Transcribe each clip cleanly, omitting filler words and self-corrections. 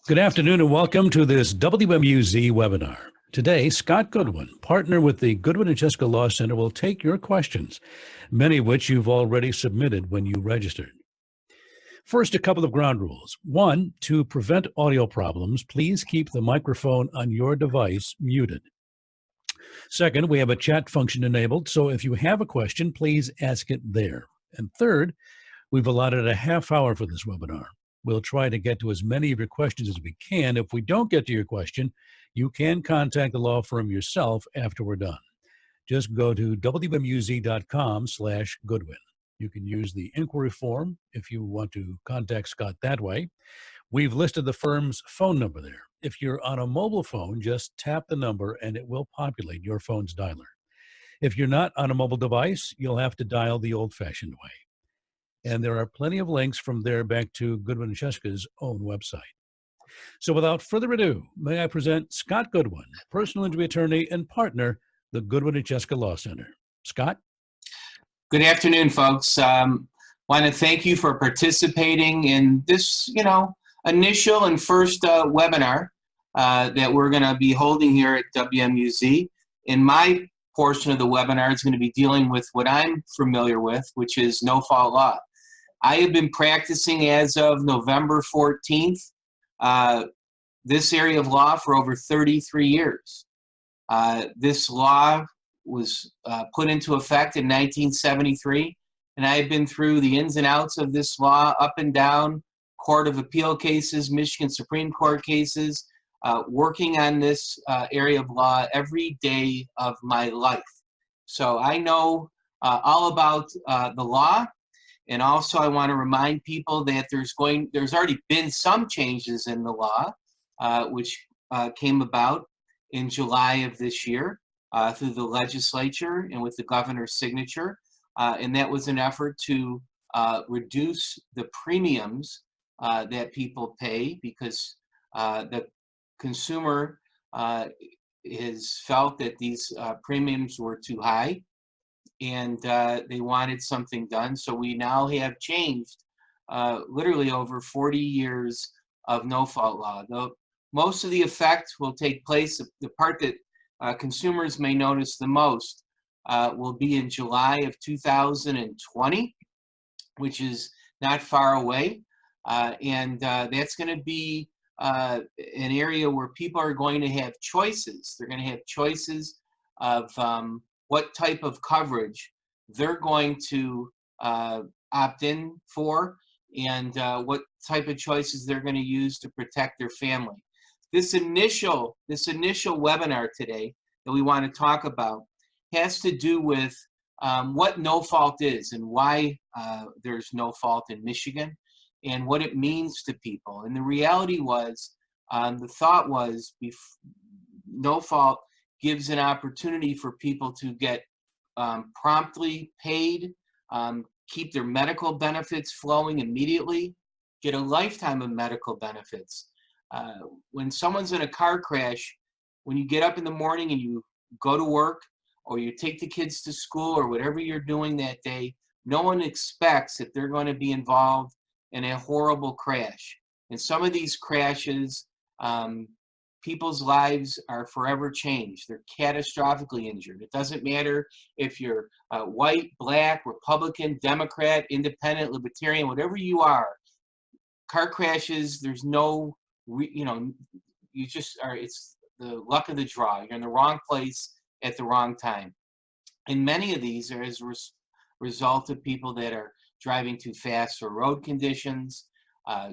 Good afternoon and welcome to this WMUZ webinar. Today, Scott Goodwin, partner with the Goodwin and Scieszka Law Center, will take your questions, many of which you've already submitted when you registered. First, a couple of ground rules. One, to prevent audio problems, please keep the microphone on your device muted. Second, we have a chat function enabled, so if you have a question, please ask it there. And third, we've allotted a half hour for this webinar. We'll try to get to as many of your questions as we can. If we don't get to your question, you can contact the law firm yourself after we're done. Just go to WMUZ.com/Goodwin. You can use the inquiry form if you want to contact Scott that way. We've listed the firm's phone number there. If you're on a mobile phone, just tap the number and it will populate your phone's dialer. If you're not on a mobile device, you'll have to dial the old-fashioned way. And there are plenty of links from there back to Goodwin and Scieszka's own website. So without further ado, may I present Scott Goodwin, personal injury attorney and partner, the Goodwin and Scieszka Law Center. Scott? Good afternoon, folks. Want to thank you for participating in this, initial and first webinar that we're going to be holding here at WMUZ. In my portion of the webinar, it's going to be dealing with what I'm familiar with, which is no-fault law. I have been practicing as of November 14th, this area of law for over 33 years. This law was put into effect in 1973, and I have been through the ins and outs of this law, up and down, Court of Appeal cases, Michigan Supreme Court cases, working on this area of law every day of my life. So I know all about the law. And also, I want to remind people that there's already been some changes in the law, which came about in July of this year through the legislature and with the governor's signature. And that was an effort to reduce the premiums that people pay because the consumer has felt that these premiums were too high. And they wanted something done. So we now have changed literally over 40 years of no-fault law. Though most of the effect will take place, the part that consumers may notice the most will be in July of 2020, which is not far away. And that's going to be an area where people are going to have choices. They're going to have choices of what type of coverage they're going to opt in for and what type of choices they're going to use to protect their family. This initial webinar today that we want to talk about has to do with what no fault is and why there's no fault in Michigan and what it means to people. And the reality was, the thought was no fault gives an opportunity for people to get promptly paid, keep their medical benefits flowing immediately, get a lifetime of medical benefits. When someone's in a car crash, when you get up in the morning and you go to work or you take the kids to school or whatever you're doing that day, no one expects that they're going to be involved in a horrible crash. And some of these crashes, people's lives are forever changed. They're catastrophically injured. It doesn't matter if you're white, black, Republican, Democrat, independent, libertarian, whatever you are. Car crashes, there's no, you just are, it's the luck of the draw. You're in the wrong place at the wrong time. And many of these are as a result of people that are driving too fast for road conditions,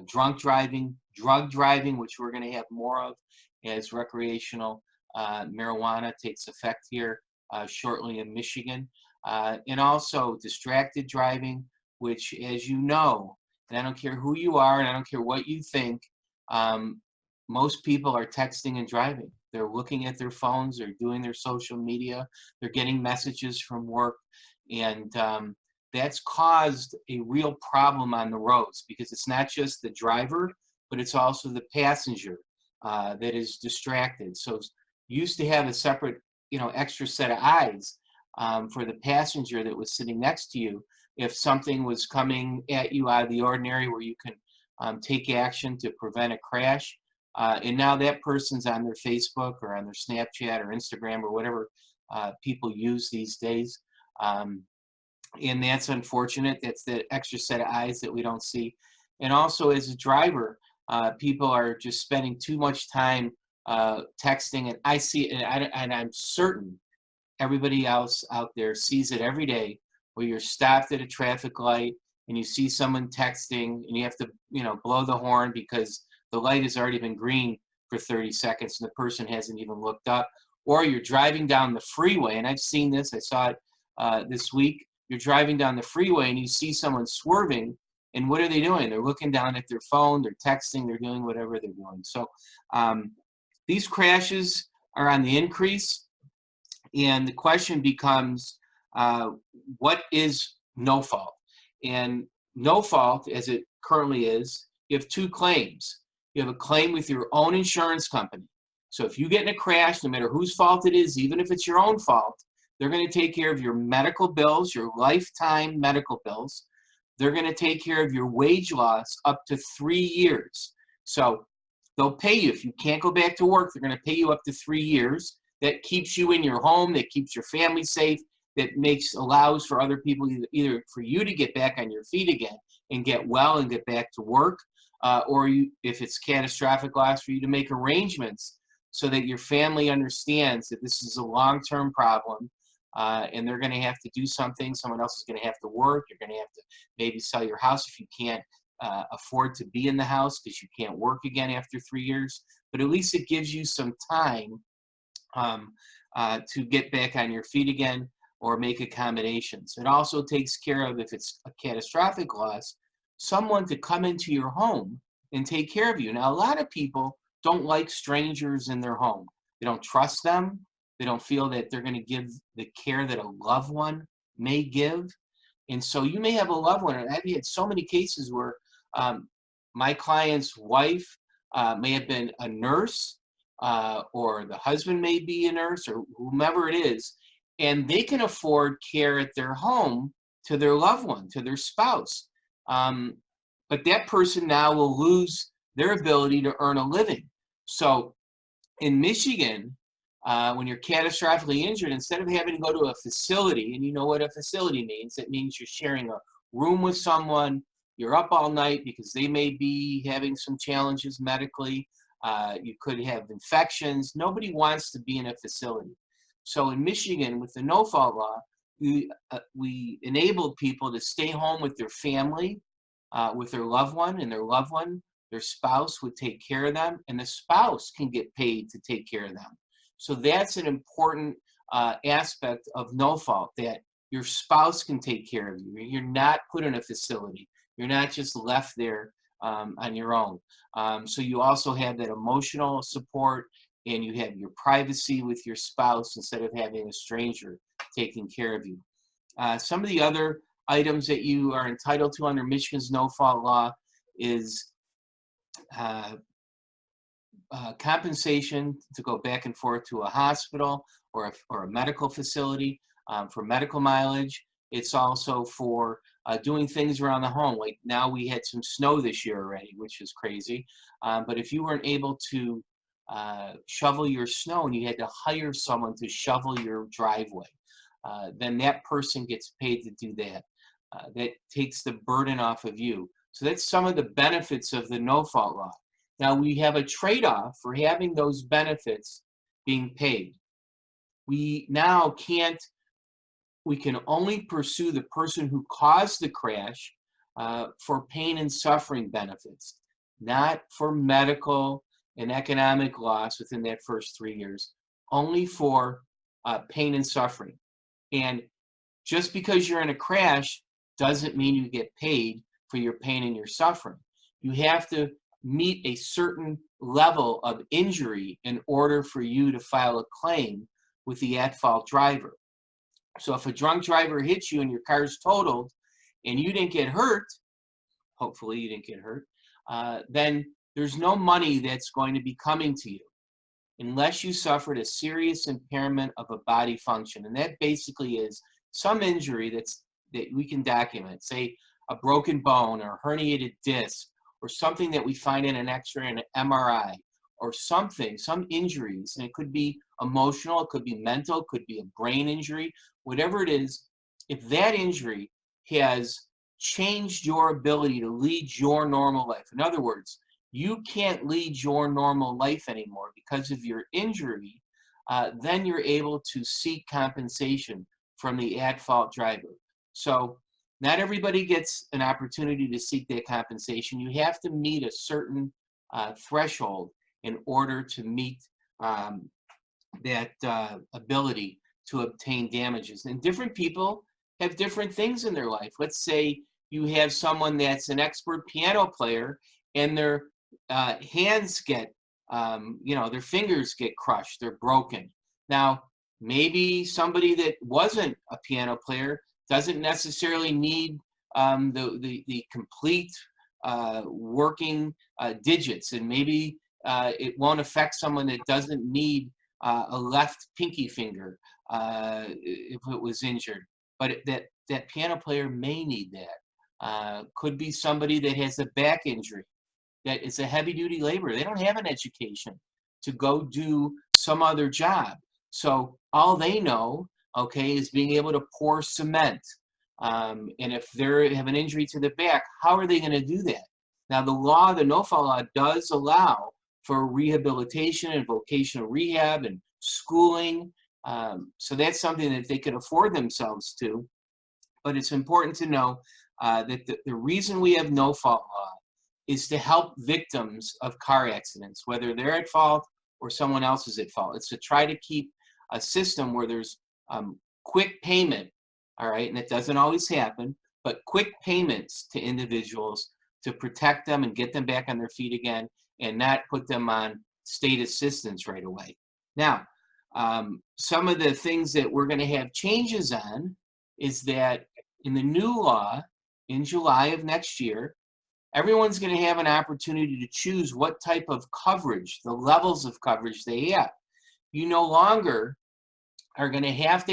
drunk driving, drug driving, which we're going to have more of as recreational marijuana takes effect here shortly in Michigan, and also distracted driving, which, as you know, and I don't care who you are and I don't care what you think, most people are texting and driving. They're looking at their phones, they're doing their social media, they're getting messages from work, and that's caused a real problem on the roads because it's not just the driver, but it's also the passenger that is distracted. So you used to have a separate, extra set of eyes for the passenger that was sitting next to you. If something was coming at you out of the ordinary where you can take action to prevent a crash, And now that person's on their Facebook or on their Snapchat or Instagram or whatever people use these days. And that's unfortunate. That's the extra set of eyes that we don't see. And also as a driver, people are just spending too much time texting. And I see it, and I'm certain everybody else out there sees it every day, where you're stopped at a traffic light and you see someone texting and you have to, blow the horn because the light has already been green for 30 seconds and the person hasn't even looked up. Or you're driving down the freeway, and I've seen this, I saw it this week. You're driving down the freeway and you see someone swerving, and what are they doing? They're looking down at their phone, they're texting, they're doing whatever they're doing. So these crashes are on the increase, and the question becomes, what is no fault? And no fault, as it currently is, you have two claims. You have a claim with your own insurance company. So if you get in a crash, no matter whose fault it is, even if it's your own fault, they're going to take care of your medical bills, your lifetime medical bills. They're going to take care of your wage loss up to 3 years. So they'll pay you. If you can't go back to work, they're going to pay you up to 3 years. That keeps you in your home, that keeps your family safe, that allows for other people, either for you to get back on your feet again and get well and get back to work, or if it's catastrophic loss, for you to make arrangements so that your family understands that this is a long-term problem, and they're going to have to do something. Someone else is going to have to work. You're going to have to maybe sell your house if you can't afford to be in the house because you can't work again after 3 years. But at least it gives you some time to get back on your feet again or make accommodations. It also takes care of, if it's a catastrophic loss, someone to come into your home and take care of you. Now, a lot of people don't like strangers in their home. They don't trust them. They don't feel that they're going to give the care that a loved one may give. And so you may have a loved one, and I've had so many cases where my client's wife may have been a nurse, or the husband may be a nurse, or whomever it is, and they can afford care at their home to their loved one, to their spouse. But that person now will lose their ability to earn a living. So in Michigan, when you're catastrophically injured, instead of having to go to a facility, and you know what a facility means, it means you're sharing a room with someone, you're up all night because they may be having some challenges medically, you could have infections. Nobody wants to be in a facility. So in Michigan, with the no-fault law, we enabled people to stay home with their family, with their loved one, and their spouse would take care of them, and the spouse can get paid to take care of them. So that's an important aspect of no fault, that your spouse can take care of you. You're not put in a facility. You're not just left there on your own. So you also have that emotional support, and you have your privacy with your spouse instead of having a stranger taking care of you. Some of the other items that you are entitled to under Michigan's no-fault law is compensation to go back and forth to a hospital or a medical facility for medical mileage. It's also for doing things around the home. Like now we had some snow this year already, which is crazy. But if you weren't able to shovel your snow and you had to hire someone to shovel your driveway, then that person gets paid to do that. That takes the burden off of you. So that's some of the benefits of the no-fault law. Now we have a trade-off for having those benefits being paid. We can only pursue the person who caused the crash for pain and suffering benefits, not for medical and economic loss within that first 3 years, only for pain and suffering. And just because you're in a crash doesn't mean you get paid for your pain and your suffering. You have to meet a certain level of injury in order for you to file a claim with the at-fault driver. So if a drunk driver hits you and your car's totaled and you didn't get hurt, hopefully you didn't get hurt, then there's no money that's going to be coming to you unless you suffered a serious impairment of a body function. And that basically is some injury that we can document, say a broken bone or a herniated disc or something that we find in an X-ray and an MRI, or something, some injuries, and it could be emotional, it could be mental, it could be a brain injury, whatever it is, if that injury has changed your ability to lead your normal life. In other words, you can't lead your normal life anymore because of your injury, then you're able to seek compensation from the at-fault driver. So not everybody gets an opportunity to seek that compensation. You have to meet a certain threshold in order to meet that ability to obtain damages. And different people have different things in their life. Let's say you have someone that's an expert piano player and their hands get, their fingers get crushed, they're broken. Now, maybe somebody that wasn't a piano player doesn't necessarily need the complete working digits, and maybe it won't affect someone that doesn't need a left pinky finger if it was injured. But that piano player may need that. Could be somebody that has a back injury, that is a heavy-duty laborer. They don't have an education to go do some other job. So all they know, okay, is being able to pour cement. And if they have an injury to the back, how are they going to do that? Now, the no-fault law does allow for rehabilitation and vocational rehab and schooling. So that's something that they could afford themselves to. But it's important to know that the reason we have no-fault law is to help victims of car accidents, whether they're at fault or someone else is at fault. It's to try to keep a system where there's quick payment, all right, and it doesn't always happen, but quick payments to individuals to protect them and get them back on their feet again and not put them on state assistance right away. Now, some of the things that we're going to have changes on is that in the new law, in July of next year, everyone's going to have an opportunity to choose what type of coverage, the levels of coverage they have. You no longer are going to have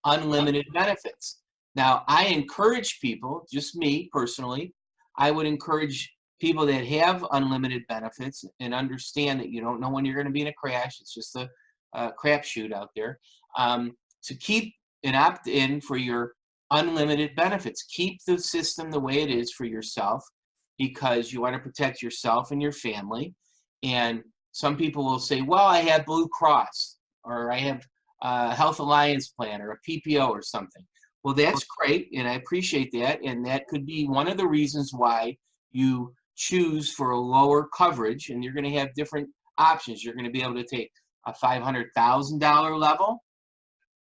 unlimited benefits. Now, I encourage people, just me personally, I would encourage people that have unlimited benefits and understand that you don't know when you're going to be in a crash. It's just a crapshoot out there. To keep an opt-in for your unlimited benefits. Keep the system the way it is for yourself because you want to protect yourself and your family. And some people will say, well, I have Blue Cross or I have a Health Alliance plan or a PPO or something. Well, that's great, and I appreciate that, and that could be one of the reasons why you choose for a lower coverage, and you're going to have different options. You're going to be able to take a $500,000 level,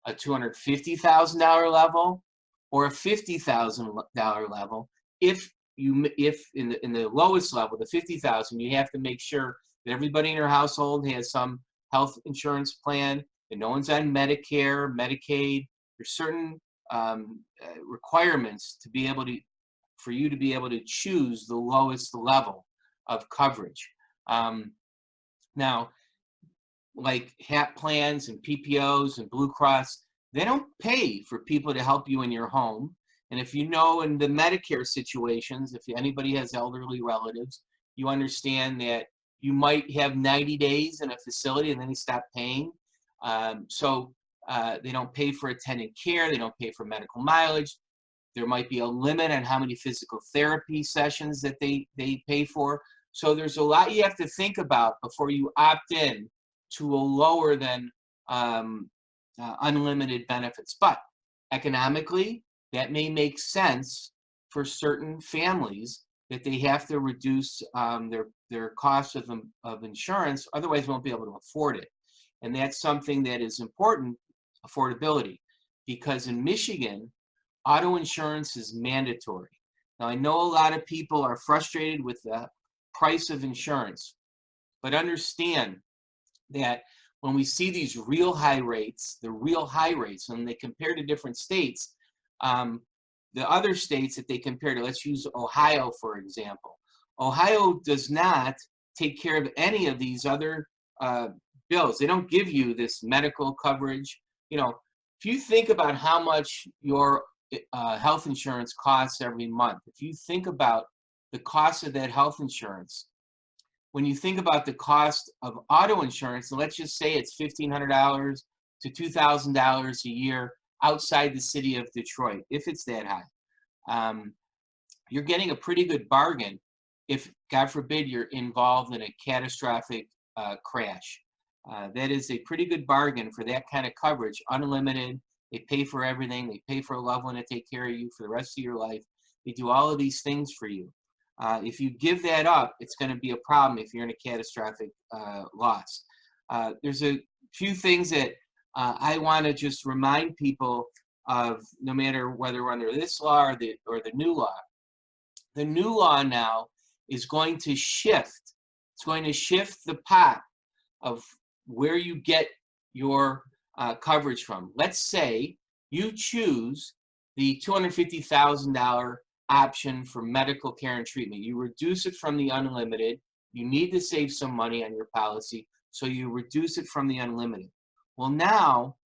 a $250,000 level, or a $50,000 level. If in the lowest level, the $50,000, you have to make sure that everybody in your household has some health insurance plan, and no one's on Medicare, Medicaid. There's certain requirements to be able to, for you to be able to choose the lowest level of coverage. Now, like HAP plans and PPOs and Blue Cross, they don't pay for people to help you in your home. And if you know in the Medicare situations, if anybody has elderly relatives, you understand that you might have 90 days in a facility and then they stop paying. So they don't pay for attendant care, they don't pay for medical mileage. There might be a limit on how many physical therapy sessions that they pay for. So there's a lot you have to think about before you opt in to a lower than unlimited benefits. But economically, that may make sense for certain families that they have to reduce their cost of insurance, otherwise they won't be able to afford it. And that's something that is important, affordability, because in Michigan, auto insurance is mandatory. Now, I know a lot of people are frustrated with the price of insurance, but understand that when we see these real high rates, when they compare to different states, the other states that they compare to, let's use Ohio, for example. Ohio does not take care of any of these other bills. They don't give you this medical coverage. You know, if you think about how much your health insurance costs every month, if you think about the cost of that health insurance, when you think about the cost of auto insurance, and let's just say it's $1,500 to $2,000 a year outside the city of Detroit, if it's that high, you're getting a pretty good bargain if, God forbid, you're involved in a catastrophic crash. That is a pretty good bargain for that kind of coverage, unlimited. They pay for everything. They pay for a loved one to take care of you for the rest of your life. They do all of these things for you. If you give that up, it's going to be a problem if you're in a catastrophic loss. There's a few things that I want to just remind people of, no matter whether we're under this law or the new law. The new law now is going to shift. It's going to shift the pot of where you get your coverage from. Let's say you choose the $250,000 option for medical care and treatment. You reduce it from the unlimited. You need to save some money on your policy, so you reduce it from the unlimited. Well, now,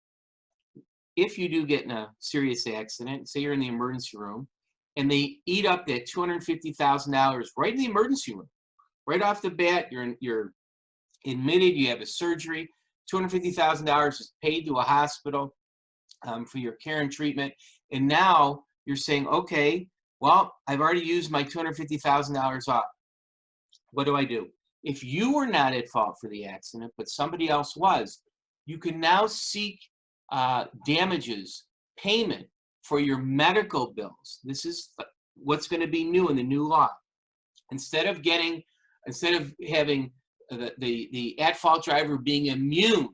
if you do get in a serious accident, say you're in the emergency room, and they eat up that $250,000 right in the emergency room, right off the bat, you're admitted, you have a surgery, $250,000 is paid to a hospital for your care and treatment, and now you're saying, okay, well, I've already used my $250,000 off. What do I do? If you were not at fault for the accident, but somebody else was, you can now seek damages, payment for your medical bills. This is what's going to be new in the new law. Instead of having the at-fault driver being immune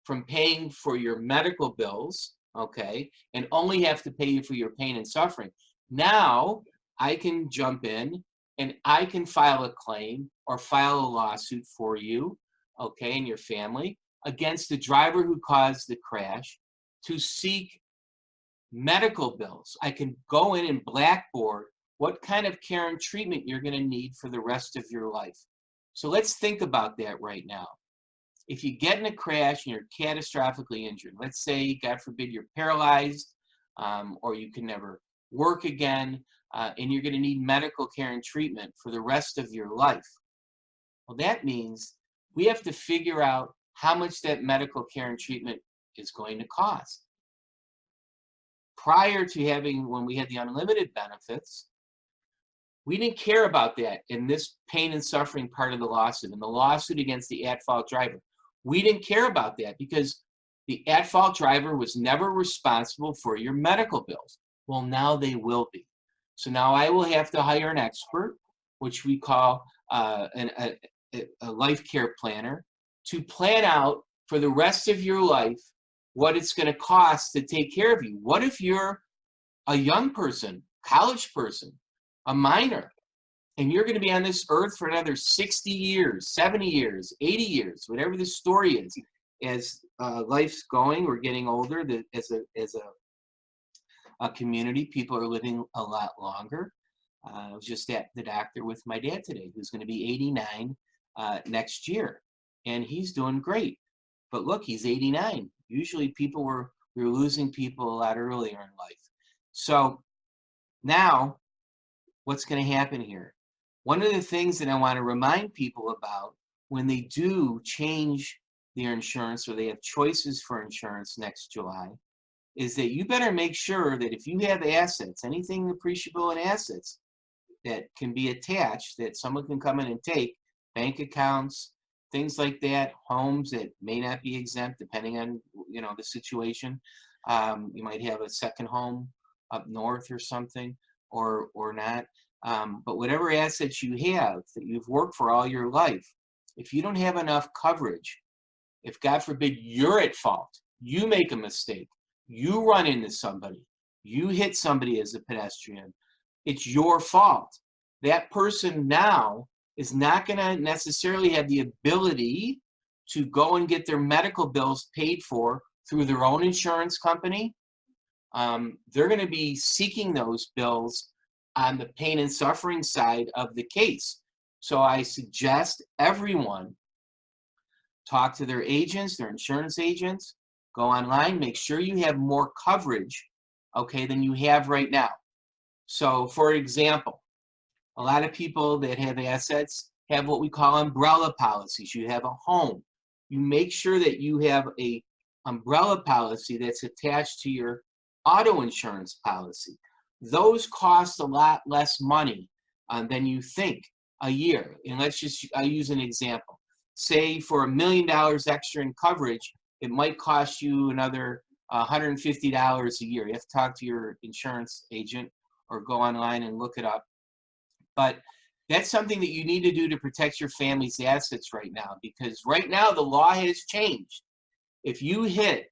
from paying for your medical bills, okay, and only have to pay you for your pain and suffering, now I can jump in and I can file a claim or file a lawsuit for you, okay, and your family against the driver who caused the crash to seek medical bills. I can go in and blackboard what kind of care and treatment you're going to need for the rest of your life. So let's think about that right now. If you get in a crash and you're catastrophically injured, let's say, God forbid, you're paralyzed or you can never work again, and you're going to need medical care and treatment for the rest of your life. Well, that means we have to figure out how much that medical care and treatment is going to cost. Prior to when we had the unlimited benefits, we didn't care about that in this pain and suffering part of the lawsuit, in the lawsuit against the at-fault driver. We didn't care about that because the at-fault driver was never responsible for your medical bills. Well, now they will be. So now I will have to hire an expert, which we call a life care planner, to plan out for the rest of your life what it's going to cost to take care of you. What if you're a young person, college person, a minor, and you're going to be on this earth for another 60 years, 70 years, 80 years, whatever the story is. As life's going, we're getting older. As a community, people are living a lot longer. I was just at the doctor with my dad today, who's going to be 89 next year, and he's doing great. But look, he's 89. Usually we were losing people a lot earlier in life. So now, what's going to happen here? One of the things that I want to remind people about when they do change their insurance or they have choices for insurance next July is that you better make sure that if you have assets, anything appreciable in assets that can be attached, that someone can come in and take, bank accounts, things like that, homes that may not be exempt depending on the situation. You might have a second home up north or something, or not. But whatever assets you have that you've worked for all your life, if you don't have enough coverage, if God forbid you're at fault, you make a mistake, you run into somebody, you hit somebody as a pedestrian, it's your fault. That person now is not going to necessarily have the ability to go and get their medical bills paid for through their own insurance company. They're going to be seeking those bills on the pain and suffering side of the case. So I suggest everyone talk to their agents, their insurance agents, go online, make sure you have more coverage, okay, than you have right now. So for example, a lot of people that have assets have what we call umbrella policies. You have a home. You make sure that you have a umbrella policy that's attached to your auto insurance policy. Those cost a lot less money than you think a year. And I'll use an example. Say for $1 million extra in coverage, it might cost you another $150 a year. You have to talk to your insurance agent or go online and look it up. But that's something that you need to do to protect your family's assets right now, because right now the law has changed. If you hit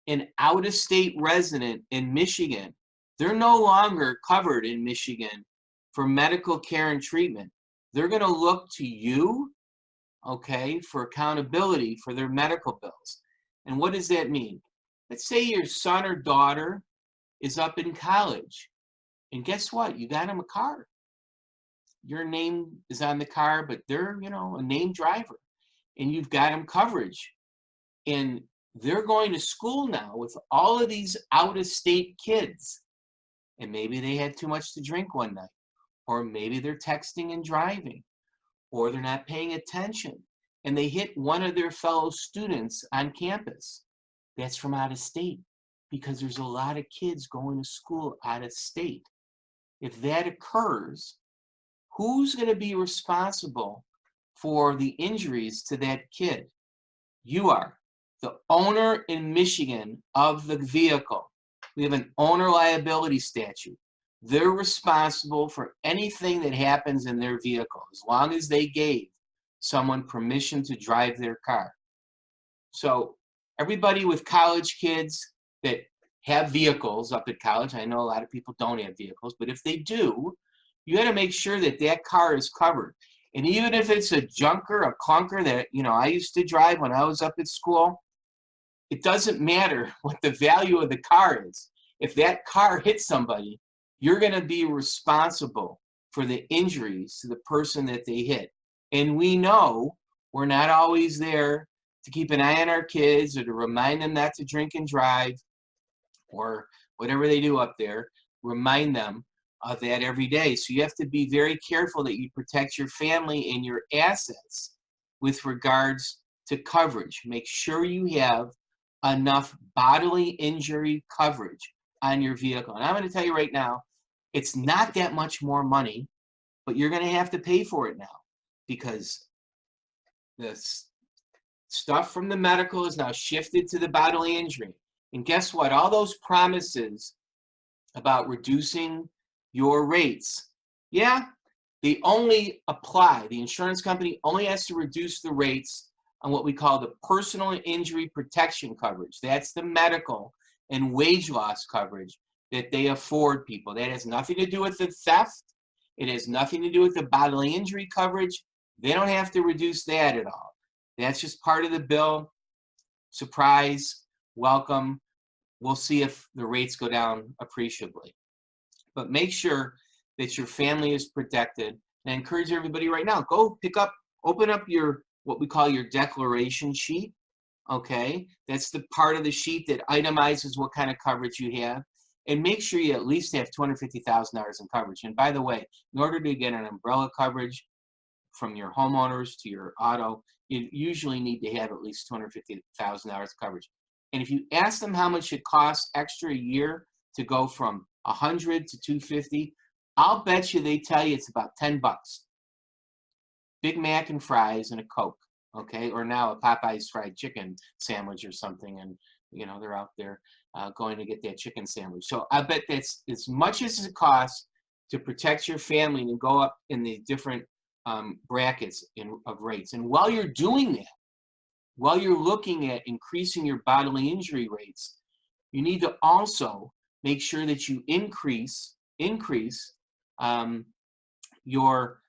an out-of-state resident in Michigan, they're no longer covered in Michigan for medical care and treatment. They're going to look to you, okay, for accountability for their medical bills. And what does that mean? Let's say your son or daughter is up in college, and guess what? You got them a car. Your name is on the car, but they're, a named driver, and you've got them coverage. And they're going to school now with all of these out-of-state kids. And maybe they had too much to drink one night, or maybe they're texting and driving, or they're not paying attention, and they hit one of their fellow students on campus that's from out of state, because there's a lot of kids going to school out of state. If that occurs, who's going to be responsible for the injuries to that kid? You are. The owner in Michigan of the vehicle. We have an owner liability statute. They're responsible for anything that happens in their vehicle, as long as they gave someone permission to drive their car. So everybody with college kids that have vehicles up at college, I know a lot of people don't have vehicles, but if they do, you got to make sure that that car is covered. And even if it's a junker, a clunker that, I used to drive when I was up at school, it doesn't matter what the value of the car is. If that car hits somebody, you're going to be responsible for the injuries to the person that they hit. And we know we're not always there to keep an eye on our kids or to remind them not to drink and drive or whatever they do up there. Remind them of that every day. So you have to be very careful that you protect your family and your assets with regards to coverage. Make sure you have enough bodily injury coverage on your vehicle. And I'm going to tell you right now, it's not that much more money, but you're going to have to pay for it now, because the stuff from the medical is now shifted to the bodily injury. And guess what? All those promises about reducing your rates, they only apply. The insurance company only has to reduce the rates on what we call the personal injury protection coverage. That's the medical and wage loss coverage that they afford people. That has nothing to do with the theft. It has nothing to do with the bodily injury coverage. They don't have to reduce that at all. That's just part of the bill. Surprise, welcome. We'll see if the rates go down appreciably. But make sure that your family is protected. And I encourage everybody right now, go open up your, what we call your declaration sheet. Okay, that's the part of the sheet that itemizes what kind of coverage you have. And make sure you at least have $250,000 in coverage. And by the way, in order to get an umbrella coverage from your homeowners to your auto, you usually need to have at least $250,000 coverage. And if you ask them how much it costs extra a year to go from 100 to 250, I'll bet you they tell you it's about 10 bucks. Big Mac and fries and a Coke, okay? Or now a Popeye's fried chicken sandwich or something, and they're out there going to get that chicken sandwich. So I bet that's as much as it costs to protect your family and go up in the different brackets of rates. And while you're doing that, while you're looking at increasing your bodily injury rates, you need to also make sure that you increase your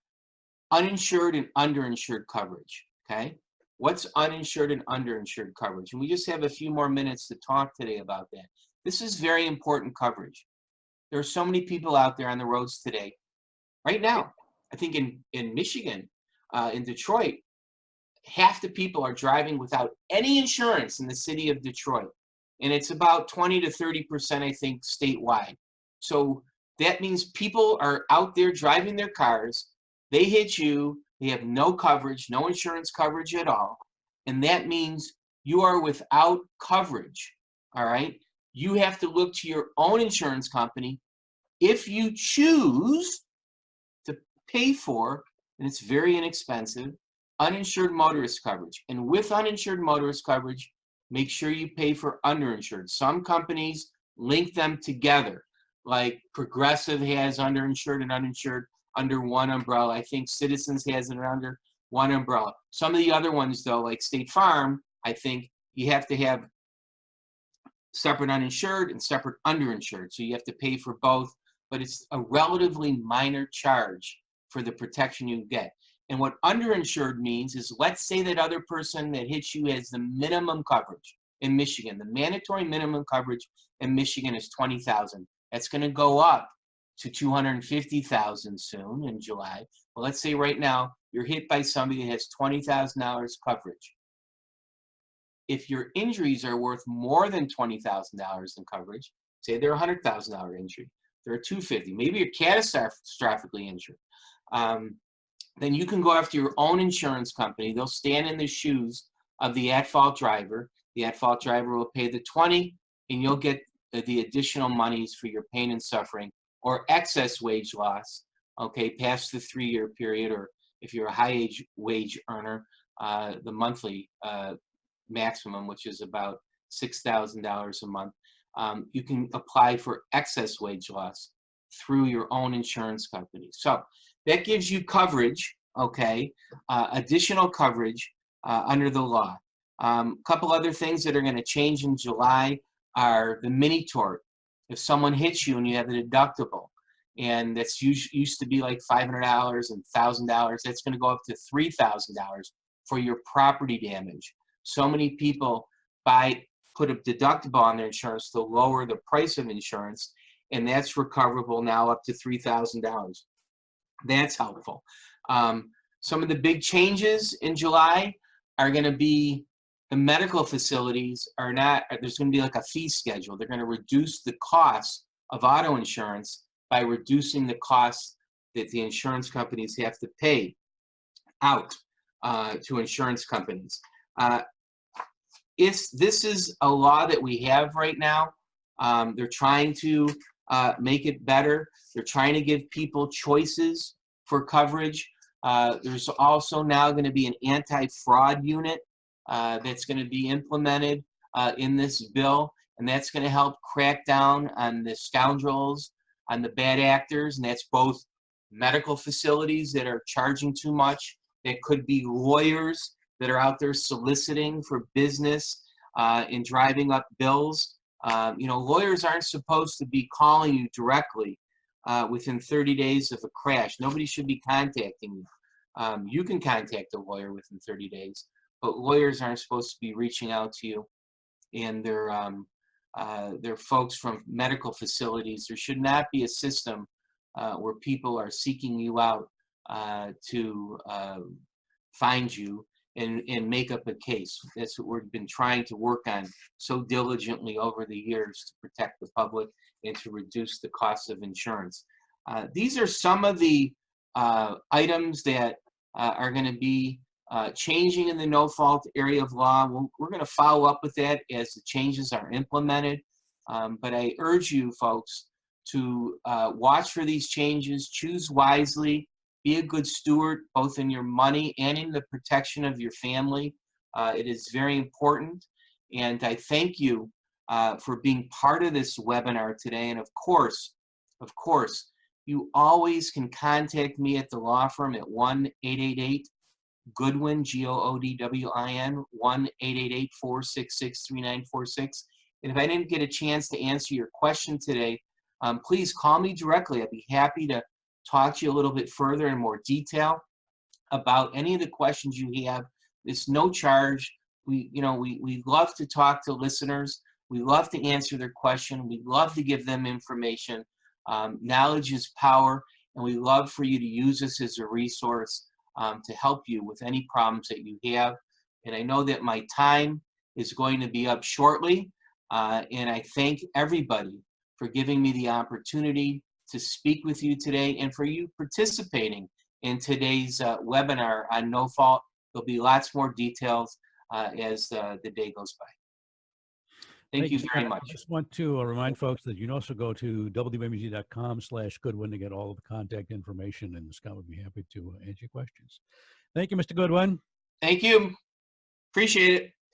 uninsured and underinsured coverage, okay? What's uninsured and underinsured coverage? And we just have a few more minutes to talk today about that. This is very important coverage. There are so many people out there on the roads today. Right now, I think in Michigan, in Detroit, half the people are driving without any insurance in the city of Detroit. And it's about 20 to 30%, I think, statewide. So that means people are out there driving their cars. They hit you. They have no coverage, no insurance coverage at all. And that means you are without coverage. All right. You have to look to your own insurance company if you choose to pay for, and it's very inexpensive, uninsured motorist coverage. And with uninsured motorist coverage, make sure you pay for underinsured. Some companies link them together, like Progressive has underinsured and uninsured under one umbrella. I think Citizens has it under one umbrella. Some of the other ones, though, like State Farm, I think you have to have separate uninsured and separate underinsured. So you have to pay for both, but it's a relatively minor charge for the protection you get. And what underinsured means is, let's say that other person that hits you has the minimum coverage in Michigan. The mandatory minimum coverage in Michigan is $20,000. That's going to go up to $250,000 soon in July. Well, let's say right now you're hit by somebody that has $20,000 coverage. If your injuries are worth more than $20,000 in coverage, say they're a $100,000 injury, they're $250,000, maybe you're catastrophically injured, then you can go after your own insurance company. They'll stand in the shoes of the at-fault driver. The at-fault driver will pay the $20,000, and you'll get the additional monies for your pain and suffering or excess wage loss, okay, past the 3-year period, or if you're a high wage earner, the monthly maximum, which is about $6,000 a month. You can apply for excess wage loss through your own insurance company. So that gives you coverage, okay, additional coverage under the law. Couple other things that are going to change in July are the mini tort. If someone hits you and you have a deductible, and that's used to be like $500 and $1,000, that's going to go up to $3,000 for your property damage. So many people put a deductible on their insurance to lower the price of insurance, and that's recoverable now up to $3,000. That's helpful. Some of the big changes in July are going to be the medical facilities are not, there's going to be like a fee schedule. They're going to reduce the cost of auto insurance by reducing the costs that the insurance companies have to pay out to insurance companies. This is a law that we have right now. They're trying to make it better. They're trying to give people choices for coverage. There's also now going to be an anti-fraud unit that's going to be implemented in this bill, and that's going to help crack down on the scoundrels, on the bad actors, and that's both medical facilities that are charging too much. It could be lawyers that are out there soliciting for business and driving up bills. Lawyers aren't supposed to be calling you directly within 30 days of a crash. Nobody should be contacting you. You can contact a lawyer within 30 days, but lawyers aren't supposed to be reaching out to you. And they're folks from medical facilities. There should not be a system where people are seeking you out to find you and make up a case. That's what we've been trying to work on so diligently over the years to protect the public and to reduce the cost of insurance. These are some of the items that are going to be changing in the no-fault area of law. We're going to follow up with that as the changes are implemented. But I urge you folks to watch for these changes, choose wisely, be a good steward, both in your money and in the protection of your family. It is very important. And I thank you for being part of this webinar today. And of course, you always can contact me at the law firm at 1-888-GOODWIN, GOODWIN, 1-888-466-3946. And if I didn't get a chance to answer your question today, please call me directly. I'd be happy to talk to you a little bit further in more detail about any of the questions you have. It's no charge. We love to talk to listeners. We love to answer their question. We love to give them information. Knowledge is power, and we love for you to use this as a resource to help you with any problems that you have. And I know that my time is going to be up shortly, and I thank everybody for giving me the opportunity to speak with you today and for you participating in today's webinar on no fault. There'll be lots more details as the day goes by. Thank you very much. I just want to remind folks that you can also go to WMUZ.com/Goodwin to get all of the contact information, and Scott would be happy to answer your questions. Thank you, Mr. Goodwin. Thank you. Appreciate it.